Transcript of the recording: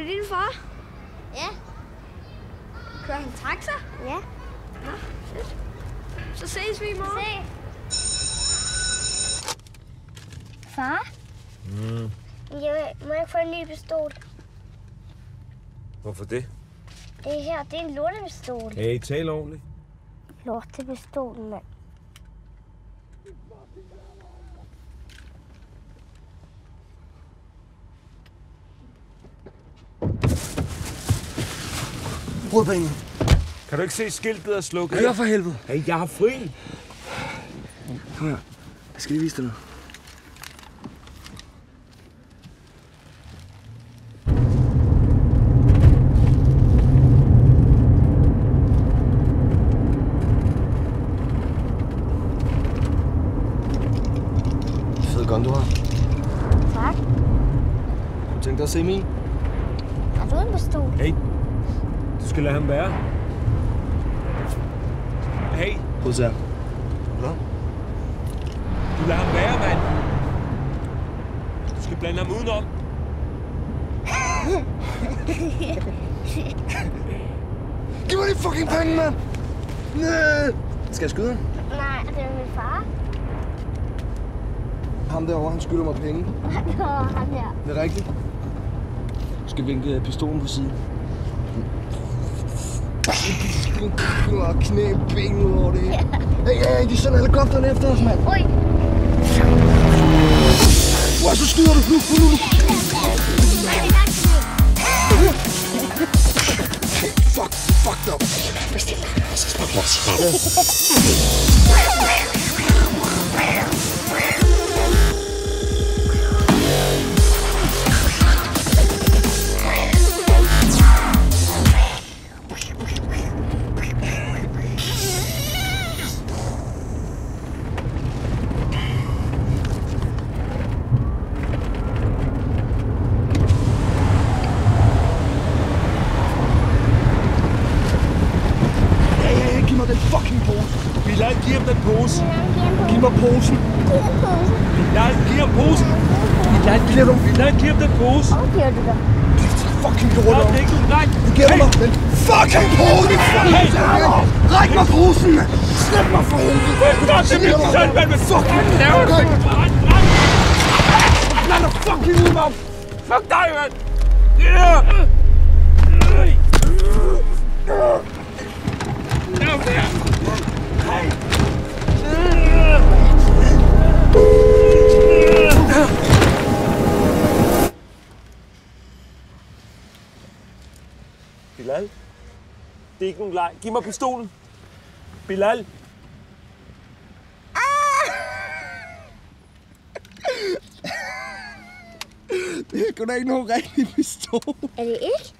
det din far? Ja. Kører han taxa? Ja. Nå, fedt. Så ses vi i morgen. Far? Må jeg få en ny pistol? Hvorfor det? Det her, det er en lortepistol. Hey, tale ordentligt. Lortepistolen, mand. Hovedbanen. Kan du ikke se skiltet er slukket? Kør for helvede. Hey, jeg har fri. Kom her. Jeg skal lige vise dig noget. Fed gun, du har. Tak. Kunne du tænke dig at se min? Har du en pistol? Hey, du skal lade ham være. Hey, Prøv at se her. Hvad? du lader ham være, mand. Du skal blande ham udenom. Giv mig de fucking penge, mand! Nej! Skal jeg skyde ham? Nej, det er min far. Ham derovre, han skylder mig penge. Det var ham her. Det er rigtigt. Jeg skal vinke pistolen på siden. Og knæ, ben ud over det. Ja. Hey, de sender helikopteren efter os, mand. Oj. Wow, så skyder du. Nu. Fucked up. Giv mig den fucking pose. Bilal, giv ham den pose. Giv mig posen. Bilal, giv ham posen. Bilal, giv ham den pose. Hvor giver du dig? Fucking lort. Stop, det er ikke nogen dreng. Du giver mig den fucking pose. Ræk mig posen. Slip mig for helvede. Stop, det bliver sådan, hvad fucking laver du? Lad dig fucking ud, mand. Fuck dig, mand. Lav det her. Bilal, det er ikke nogen leg. Giv mig pistolen. Bilal. Det er sgu da ikke nogen rigtig pistol. Er det ikke?